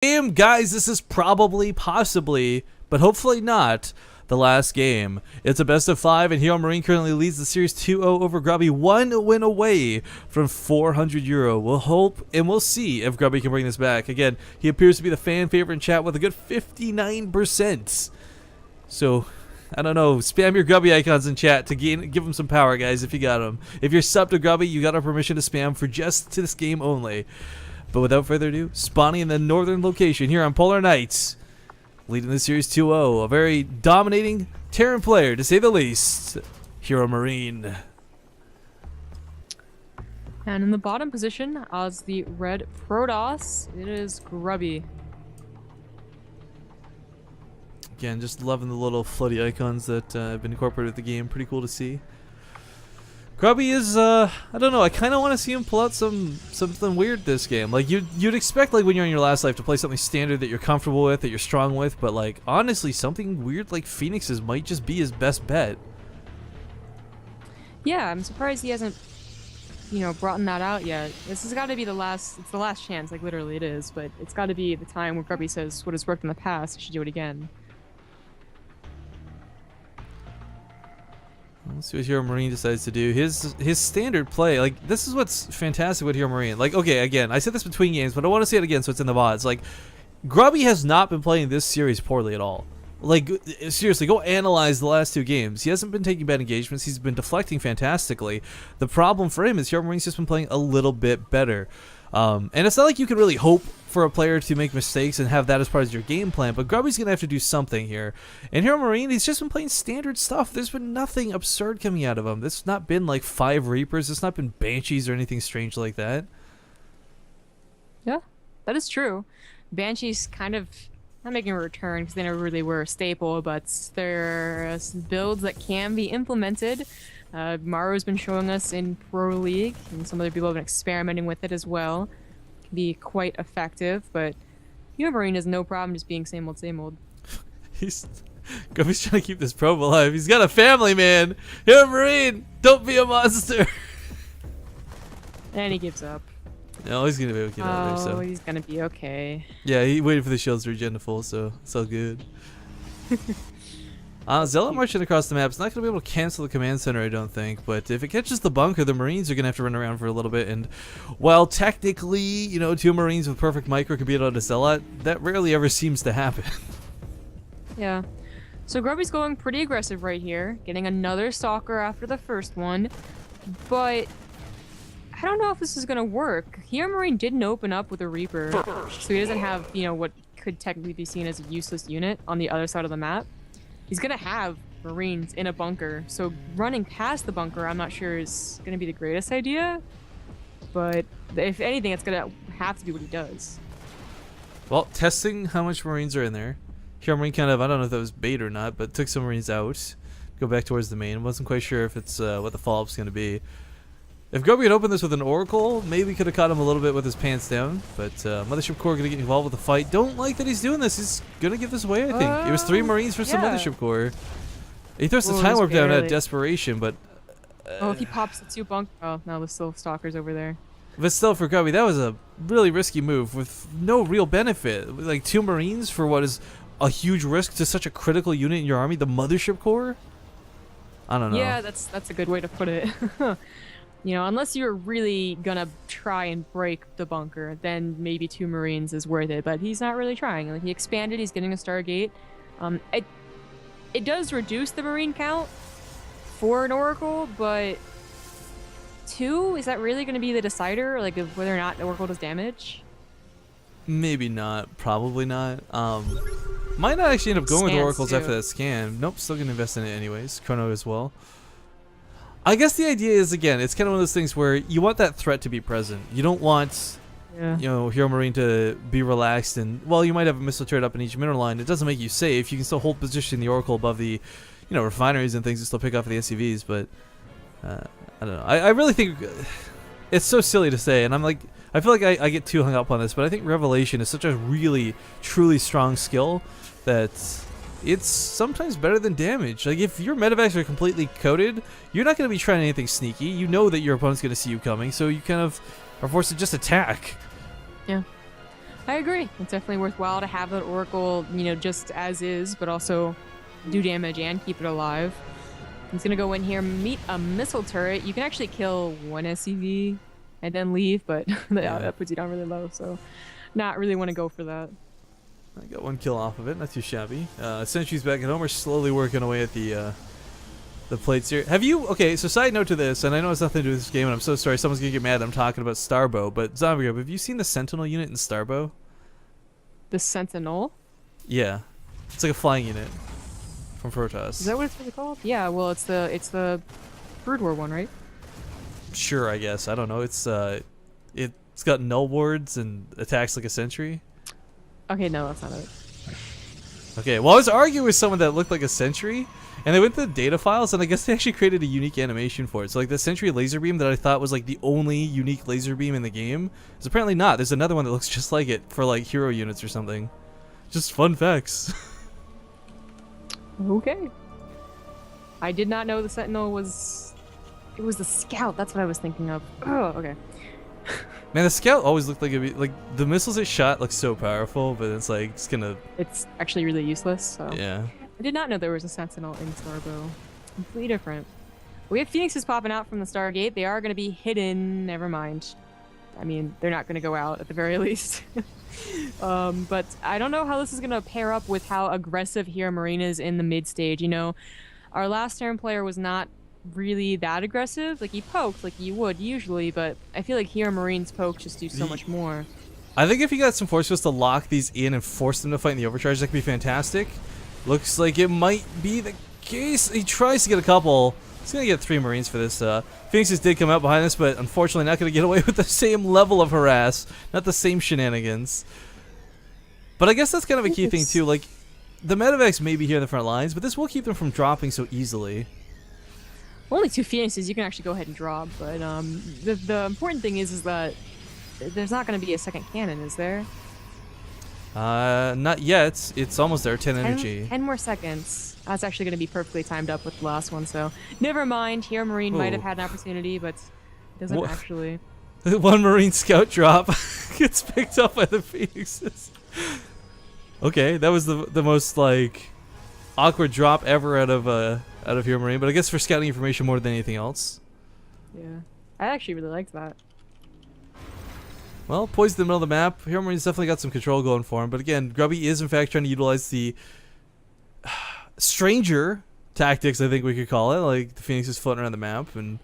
Game, guys, this is probably, possibly, but hopefully not the last game. It's a best of 5, and Heromarine currently leads the series 2-0 over Grubby, 1 win away from €400. We'll hope and we'll see if Grubby can bring this back. Again, he appears to be the fan favorite in chat with a good 59%. So, I don't know, spam your Grubby icons in chat to give him some power, guys, if you got them. If you're subbed to Grubby, you got our permission to spam for just this game only. But without further ado, spawning in the northern location here on Polar Nights, leading the series 2-0, a very dominating Terran player, to say the least, Heromarine. And in the bottom position, as the red Protoss, it is Grubby. Again, just loving the little floaty icons that have been incorporated with the game. Pretty cool to see. Grubby is, I don't know, I kind of want to see him pull out something weird this game. Like, you'd expect, like, when you're in your last life to play something standard that you're comfortable with, that you're strong with, but, like, honestly, something weird like Phoenix's might just be his best bet. Yeah, I'm surprised he hasn't, brought that out yet. This has got to be it's the last chance, like, literally it is, but it's got to be the time where Grubby says what has worked in the past, I should do it again. Let's see what Heromarine decides to do. His standard play, like, this is what's fantastic with Heromarine. Like, okay, again, I said this between games, but I want to say it again so it's in the VODs. Like, Grubby has not been playing this series poorly at all. Like, seriously, go analyze the last 2 games. He hasn't been taking bad engagements. He's been deflecting fantastically. The problem for him is Heromarine just been playing a little bit better. And it's not like you can really hope for a player to make mistakes and have that as part of your game plan, but Grubby's going to have to do something here. And Heromarine, he's just been playing standard stuff. There's been nothing absurd coming out of him. This has not been like 5 Reapers. It's not been Banshees or anything strange like that. Yeah, that is true. Banshees kind of not making a return because they never really were a staple, but there are builds that can be implemented. Maru's been showing us in Pro League, and some other people have been experimenting with it as well. Can be quite effective, but Heromarine has no problem just being same old, same old. Grubby's trying to keep this probe alive. He's got a family, man. Heromarine, don't be a monster. And he gives up. No, he's gonna be able to get out of there. So He's gonna be okay. Yeah, he waited for the shields to regen to full, so it's all good. Zealot marching across the map is not going to be able to cancel the command center, I don't think. But if it catches the bunker, the Marines are going to have to run around for a little bit. And while technically, 2 Marines with perfect micro can beat out a Zealot, that rarely ever seems to happen. Yeah. So Grubby's going pretty aggressive right here, getting another Stalker after the first one. But I don't know if this is going to work. Heromarine didn't open up with a Reaper, so he doesn't have, what could technically be seen as a useless unit on the other side of the map. He's going to have Marines in a bunker, so running past the bunker I'm not sure is going to be the greatest idea, but if anything it's going to have to be what he does. Well, testing how much Marines are in there. Heromarine kind of, I don't know if that was bait or not, but took some Marines out. Go back towards the main. Wasn't quite sure if it's what the follow-up's going to be. If Grubby had opened this with an Oracle, maybe could have caught him a little bit with his pants down. But Mothership Corps going to get involved with the fight. Don't like that he's doing this. He's going to give this away, I think. It was 3 Marines versus the Mothership Corps. He throws the time warp down out of desperation, but... if he pops the 2 bunk... Oh, no, there's still Stalkers over there. But still, for Grubby, that was a really risky move with no real benefit. Like, 2 Marines for what is a huge risk to such a critical unit in your army, the Mothership Corps? I don't know. Yeah, that's a good way to put it. Unless you're really gonna try and break the bunker, then maybe 2 Marines is worth it. But he's not really trying. Like, he expanded, he's getting a Stargate. It does reduce the Marine count for an Oracle, but 2, is that really gonna be the decider, like, of whether or not the Oracle does damage? Maybe not. Probably not. Might not actually end up going with Oracles after that scan. Nope, still gonna invest in it anyways. Chrono as well. I guess the idea is, again, it's kind of one of those things where you want that threat to be present. You don't want, Heromarine to be relaxed and, well, you might have a missile turret up in each mineral line. It doesn't make you safe. You can still hold position the Oracle above the, refineries and things and still pick off the SCVs, but I don't know. I really think it's so silly to say, and I feel like I get too hung up on this, but I think Revelation is such a really, truly strong skill that it's sometimes better than damage. Like, if your medevacs are completely coated, you're not going to be trying anything sneaky. You know that your opponent's going to see you coming, so you kind of are forced to just attack. Yeah. I agree. It's definitely worthwhile to have that Oracle, just as is, but also do damage and keep it alive. He's gonna go in here, meet a missile turret. You can actually kill one SCV and then leave, but that puts you down really low, so not really want to go for that. I got 1 kill off of it, not too shabby. Sentry's back at home. We're slowly working away at the plates here. Have you... Okay, so side note to this, and I know it's nothing to do with this game, and I'm so sorry, someone's gonna get mad I'm talking about Starbow, but Zombie Grub, have you seen the Sentinel unit in Starbow? The Sentinel? Yeah. It's like a flying unit from Protoss. Is that what it's really called? Yeah, well, it's the Brood War one, right? Sure, I guess. I don't know. It's got null wards and attacks like a sentry. Okay, no, that's not it. Okay, well, I was arguing with someone that looked like a sentry, and they went to the data files, and I guess they actually created a unique animation for it. So, like, the sentry laser beam that I thought was, like, the only unique laser beam in the game is apparently not. There's another one that looks just like it for, like, hero units or something. Just fun facts. Okay. I did not know the Sentinel was... It was the Scout. That's what I was thinking of. Oh, okay. Man, the Scout always looked like it'd be, like, the missiles it shot look so powerful, but it's like it's gonna... It's actually really useless, so... Yeah. I did not know there was a Sentinel in Starbow. Completely different. We have Phoenixes popping out from the Stargate. They are going to be hidden. Never mind. I mean, they're not going to go out at the very least. But I don't know how this is going to pair up with how aggressive Heromarine is in the mid stage. Our last turn player was not really that aggressive. Like, he poked like you would usually, but I feel like Heromarines pokes just do so much more. I think if you got some force fields to lock these in and force them to fight in the overcharge, that could be fantastic. Looks like it might be the case. He tries to get a couple. He's going to get 3 Marines for this. Phoenixes did come out behind this, but unfortunately not going to get away with the same level of harass. Not the same shenanigans. But I guess that's kind of a key thing, too. Like, the medevacs may be here in the front lines, but this will keep them from dropping so easily. Only 2 Phoenixes you can actually go ahead and drop, but the important thing is that there's not going to be a second cannon, is there? Not yet. It's almost there. 10 energy. 10 more seconds. That's actually going to be perfectly timed up with the last one, so never mind. Heromarine might have had an opportunity, but doesn't actually. 1 Marine Scout drop gets picked up by the Phoenixes. Okay, that was the most, like, awkward drop ever out of Heromarine, but I guess for scouting information more than anything else. Yeah. I actually really liked that. Well, poised in the middle of the map. Heromarines definitely got some control going for him. But again, Grubby is in fact trying to utilize the stranger tactics, I think we could call it. Like, the Phoenix is floating around the map. And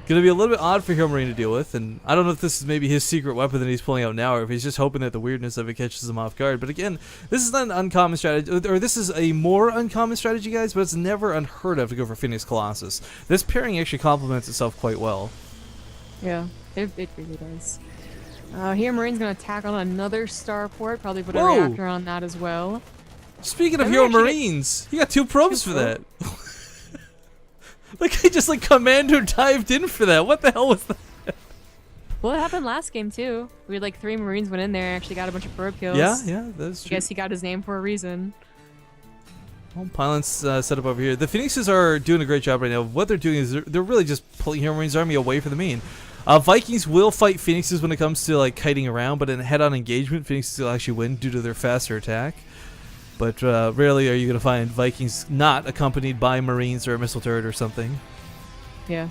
going to be a little bit odd for Heromarine to deal with. And I don't know if this is maybe his secret weapon that he's pulling out now, or if he's just hoping that the weirdness of it catches him off guard. But again, this is not an uncommon strategy. Or this is a more uncommon strategy, guys. But it's never unheard of to go for Phoenix Colossus. This pairing actually complements itself quite well. Yeah, it really does. Heromarines gonna attack on another starport. Probably put a reactor on that as well. Speaking of Heromarines, you got 2 probes for that. Like, he just, like, commando dived in for that. What the hell was that? Well, it happened last game too. We had like 3 Marines went in there and actually got a bunch of probe kills. Yeah, that's true. I guess he got his name for a reason. Well, pylons set up over here. The Phoenixes are doing a great job right now. What they're doing is they're really just pulling Heromarines' army away from the main. Vikings will fight Phoenixes when it comes to, like, kiting around, but in head-on engagement, Phoenixes will actually win due to their faster attack. But rarely are you going to find Vikings not accompanied by Marines or a missile turret or something. Yeah.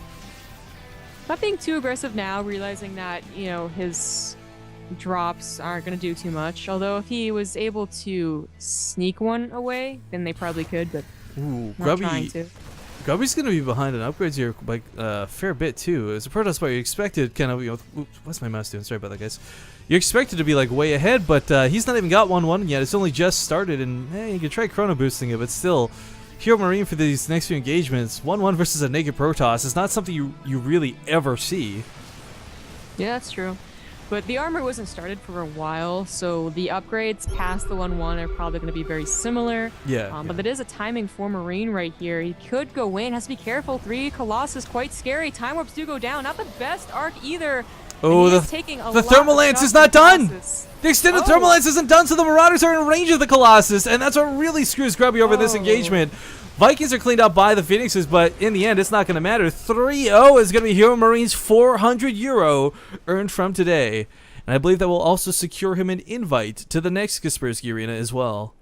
Not being too aggressive now, realizing that, his drops aren't going to do too much. Although if he was able to sneak one away, then they probably could, but not trying to. Grubby's going to be behind on upgrades here by a fair bit, too. As a Protoss player, you expected kind of, oops, what's my mouse doing? Sorry about that, guys. You're expected to be, like, way ahead, but he's not even got 1-1 yet. It's only just started, and, hey, you can try chrono boosting it, but still, Heromarine for these next few engagements, 1-1 versus a naked Protoss is not something you really ever see. Yeah, that's true. But the armor wasn't started for a while, so the upgrades past the 1-1 are probably going to be very similar. Yeah. But it is a timing for Marine right here. He could go in, has to be careful. 3 Colossus, quite scary. Time warps do go down. Not the best arc either. Oh, the Thermal Lance is not done! The extended Thermal Lance isn't done, so the Marauders are in range of the Colossus, and that's what really screws Grubby over this engagement. Vikings are cleaned up by the Phoenixes, but in the end, it's not going to matter. 3-0 is going to be Heromarines €400 earned from today. And I believe that will also secure him an invite to the next Kaspersky Arena as well.